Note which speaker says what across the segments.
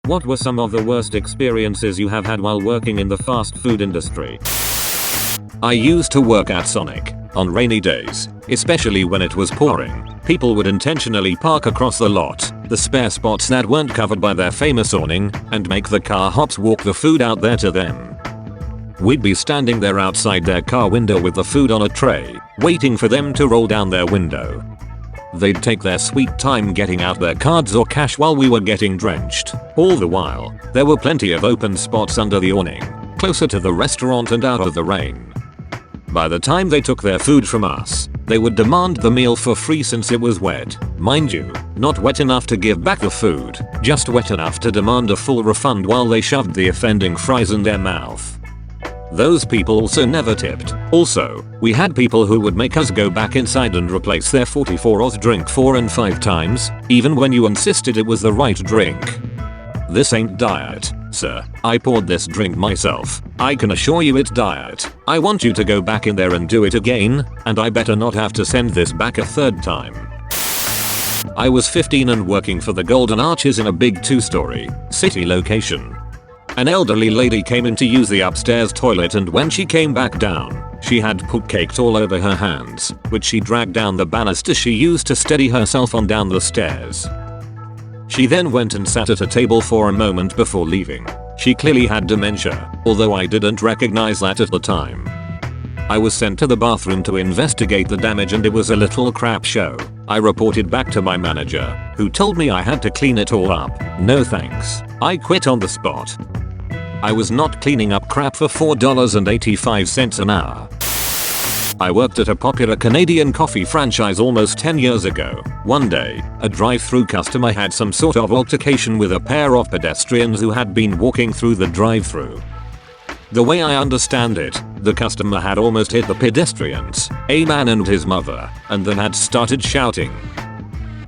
Speaker 1: What were some of the worst experiences you have had while working in the fast food industry?
Speaker 2: I used to work at Sonic. On rainy days, especially when it was pouring, people would intentionally park across the lot, the spare spots that weren't covered by their famous awning, and make the car hops walk the food out there to them. We'd be standing there outside their car window with the food on a tray, waiting for them to roll down their window. They'd take their sweet time getting out their cards or cash while we were getting drenched. All the while, there were plenty of open spots under the awning, closer to the restaurant and out of the rain. By the time they took their food from us, they would demand the meal for free since it was wet. Mind you, not wet enough to give back the food, just wet enough to demand a full refund while they shoved the offending fries in their mouth. Those people also never tipped. Also, we had people who would make us go back inside and replace their 44 Oz drink 4 and 5 times, even when you insisted it was the right drink. This ain't diet, sir. I poured this drink myself. I can assure you it's diet. I want you to go back in there and do it again, and I better not have to send this back a third time. I was 15 and working for the Golden Arches in a big 2-story city location. An elderly lady came in to use the upstairs toilet, and when she came back down, she had poop caked all over her hands, which she dragged down the banister she used to steady herself on down the stairs. She then went and sat at a table for a moment before leaving. She clearly had dementia, although I didn't recognize that at the time. I was sent to the bathroom to investigate the damage, and it was a little crap show. I reported back to my manager, who told me I had to clean it all up. No thanks. I quit on the spot. I was not cleaning up crap for $4.85 an hour. I worked at a popular Canadian coffee franchise almost 10 years ago. One day, a drive-through customer had some sort of altercation with a pair of pedestrians who had been walking through the drive-through. The way I understand it, the customer had almost hit the pedestrians, a man and his mother, and then had started shouting.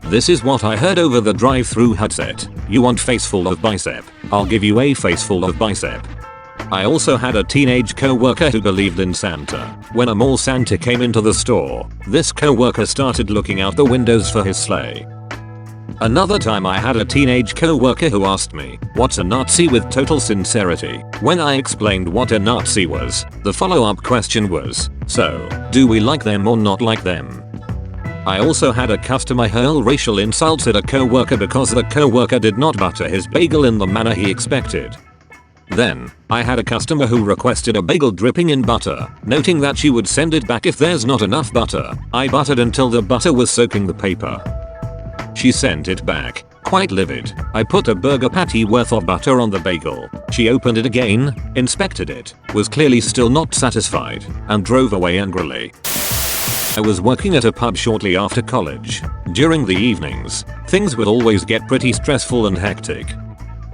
Speaker 2: This is what I heard over the drive-through headset. You want face full of bicep? I'll give you a face full of bicep. I also had a teenage co-worker who believed in Santa. When a mall Santa came into the store, this co-worker started looking out the windows for his sleigh. Another time I had a teenage co-worker who asked me, "What's a Nazi?" with total sincerity. When I explained what a Nazi was, the follow-up question was, "So, do we like them or not like them?" I also had a customer hurl racial insults at a co-worker because the co-worker did not butter his bagel in the manner he expected. Then, I had a customer who requested a bagel dripping in butter, noting that she would send it back if there's not enough butter. I buttered until the butter was soaking the paper. She sent it back, quite livid. I put a burger patty worth of butter on the bagel. She opened it again, inspected it, was clearly still not satisfied, and drove away angrily. I was working at a pub shortly after college. During the evenings, things would always get pretty stressful and hectic.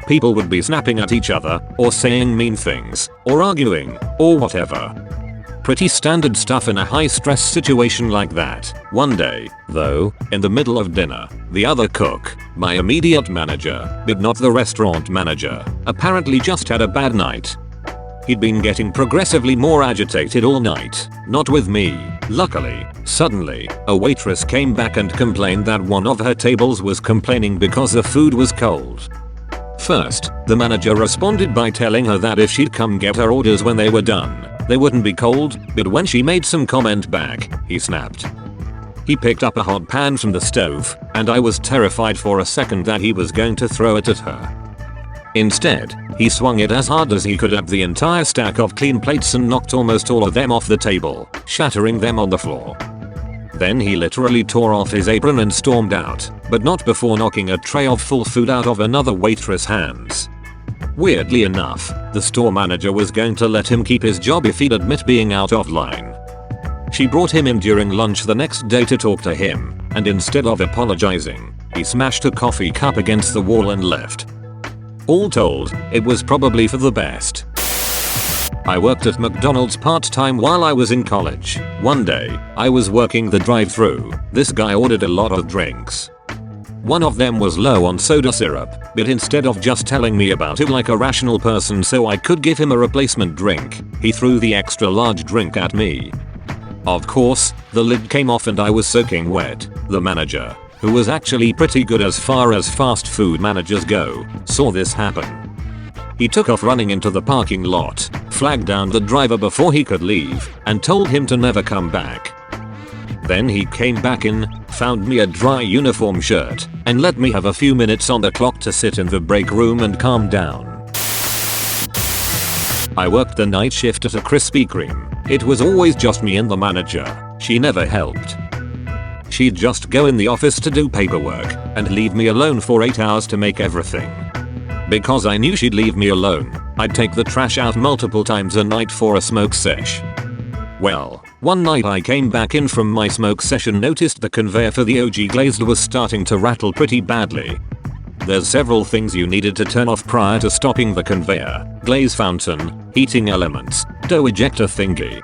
Speaker 2: People would be snapping at each other, or saying mean things, or arguing, or whatever. Pretty standard stuff in a high-stress situation like that. One day, though, in the middle of dinner, the other cook, my immediate manager, but not the restaurant manager, apparently just had a bad night. He'd been getting progressively more agitated all night, not with me, luckily. Suddenly, a waitress came back and complained that one of her tables was complaining because the food was cold. First, the manager responded by telling her that if she'd come get her orders when they were done, they wouldn't be cold, but when she made some comment back, he snapped. He picked up a hot pan from the stove, and I was terrified for a second that he was going to throw it at her. Instead, he swung it as hard as he could at the entire stack of clean plates and knocked almost all of them off the table, shattering them on the floor. Then he literally tore off his apron and stormed out, but not before knocking a tray of full food out of another waitress' hands. Weirdly enough, the store manager was going to let him keep his job if he'd admit being out of line. She brought him in during lunch the next day to talk to him, and instead of apologizing, he smashed a coffee cup against the wall and left. All told, it was probably for the best. I worked at McDonald's part-time while I was in college. One day, I was working the drive-thru. This guy ordered a lot of drinks. One of them was low on soda syrup, but instead of just telling me about it like a rational person so I could give him a replacement drink, he threw the extra large drink at me. Of course, the lid came off and I was soaking wet. The manager, who was actually pretty good as far as fast food managers go, saw this happen. He took off running into the parking lot, flagged down the driver before he could leave, and told him to never come back. Then he came back in, found me a dry uniform shirt, and let me have a few minutes on the clock to sit in the break room and calm down. I worked the night shift at a Krispy Kreme. It was always just me and the manager. She never helped. She'd just go in the office to do paperwork and leave me alone for 8 hours to make everything. Because I knew she'd leave me alone, I'd take the trash out multiple times a night for a smoke sesh. Well, one night I came back in from my smoke session, noticed the conveyor for the OG glazed was starting to rattle pretty badly. There's several things you needed to turn off prior to stopping the conveyor: glaze fountain, heating elements, dough ejector thingy.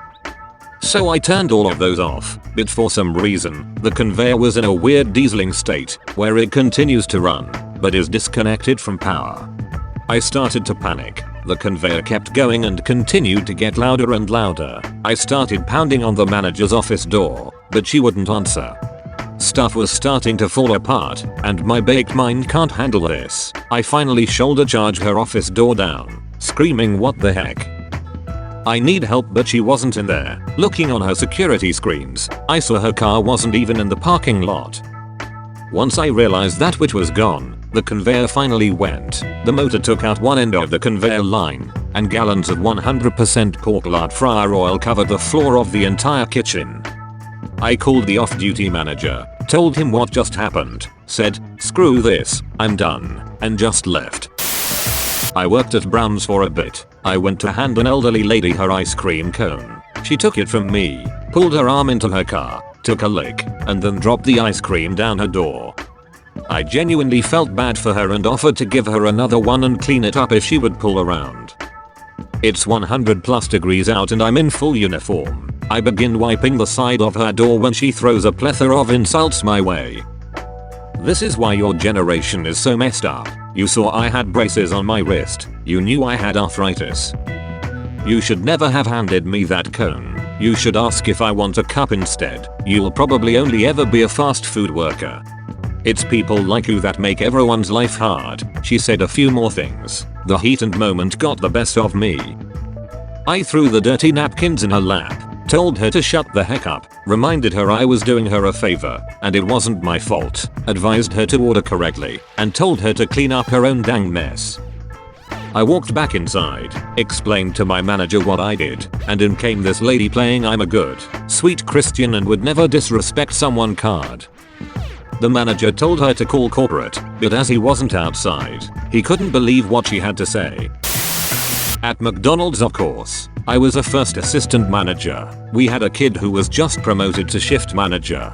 Speaker 2: So I turned all of those off, but for some reason, the conveyor was in a weird dieseling state, where it continues to run, but is disconnected from power. I started to panic. The conveyor kept going and continued to get louder and louder. I started pounding on the manager's office door, but she wouldn't answer. Stuff was starting to fall apart, and my baked mind can't handle this. I finally shoulder charged her office door down, screaming, "What the heck? I need help," but she wasn't in there. Looking on her security screens, I saw her car wasn't even in the parking lot. Once I realized that which was gone, the conveyor finally went. The motor took out one end of the conveyor line, and gallons of 100% pork lard fryer oil covered the floor of the entire kitchen. I called the off-duty manager, told him what just happened, said, "Screw this, I'm done," and just left. I worked at Brown's for a bit. I went to hand an elderly lady her ice cream cone. She took it from me, pulled her arm into her car, took a lick, and then dropped the ice cream down her door. I genuinely felt bad for her and offered to give her another one and clean it up if she would pull around. It's 100+ degrees out and I'm in full uniform. I begin wiping the side of her door when she throws a plethora of insults my way. "This is why your generation is so messed up. You saw I had braces on my wrist. You knew I had arthritis. You should never have handed me that cone. You should ask if I want a cup instead. You'll probably only ever be a fast food worker. It's people like you that make everyone's life hard." She said a few more things. The heat and moment got the best of me. I threw the dirty napkins in her lap, told her to shut the heck up, reminded her I was doing her a favor and it wasn't my fault, advised her to order correctly, and told her to clean up her own dang mess. I walked back inside, explained to my manager what I did, and in came this lady playing I'm a good, sweet Christian and would never disrespect someone card. The manager told her to call corporate, but as he wasn't outside, he couldn't believe what she had to say. At McDonald's, of course, I was a first assistant manager. We had a kid who was just promoted to shift manager.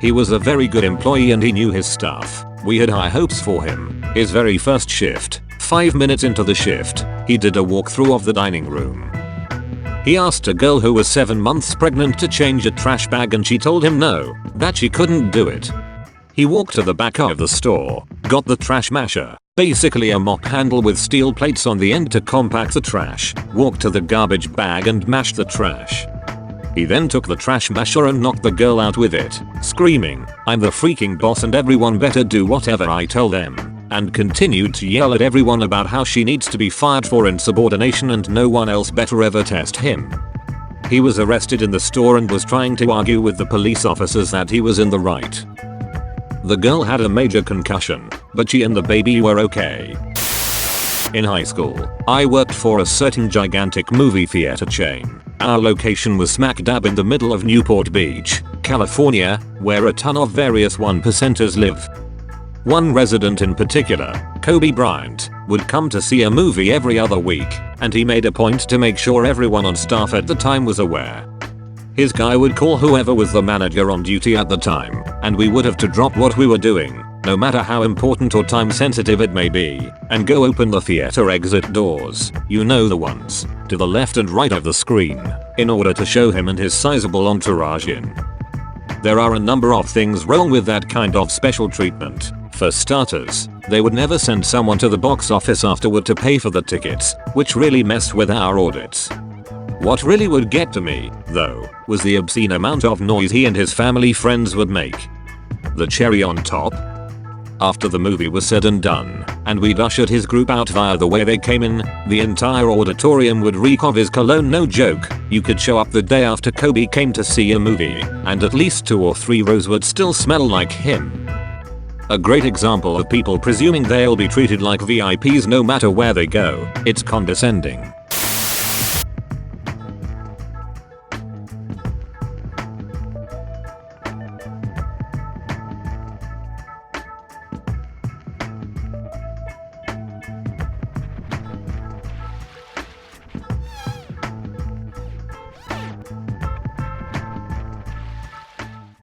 Speaker 2: He was a very good employee and he knew his stuff. We had high hopes for him. His very first shift, 5 minutes into the shift, he did a walkthrough of the dining room. He asked a girl who was 7 months pregnant to change a trash bag and she told him no, that she couldn't do it. He walked to the back of the store, got the trash masher, basically a mop handle with steel plates on the end to compact the trash, walked to the garbage bag and mashed the trash. He then took the trash masher and knocked the girl out with it, screaming, "I'm the freaking boss and everyone better do whatever I tell them," and continued to yell at everyone about how she needs to be fired for insubordination and no one else better ever test him. He was arrested in the store and was trying to argue with the police officers that he was in the right. The girl had a major concussion, but she and the baby were okay. In high school, I worked for a certain gigantic movie theater chain. Our location was smack dab in the middle of Newport Beach, California, where a ton of various 1%ers live. One resident in particular, Kobe Bryant, would come to see a movie every other week, and he made a point to make sure everyone on staff at the time was aware. His guy would call whoever was the manager on duty at the time, and we would have to drop what we were doing, no matter how important or time sensitive it may be, and go open the theater exit doors, you know the ones, to the left and right of the screen, in order to show him and his sizable entourage in. There are a number of things wrong with that kind of special treatment. For starters, they would never send someone to the box office afterward to pay for the tickets, which really messed with our audits. What really would get to me, though, was the obscene amount of noise he and his family friends would make. The cherry on top? After the movie was said and done, and we'd ushered his group out via the way they came in, the entire auditorium would reek of his cologne, no joke. You could show up the day after Kobe came to see a movie, and at least 2 or 3 rows would still smell like him. A great example of people presuming they'll be treated like VIPs no matter where they go. It's condescending.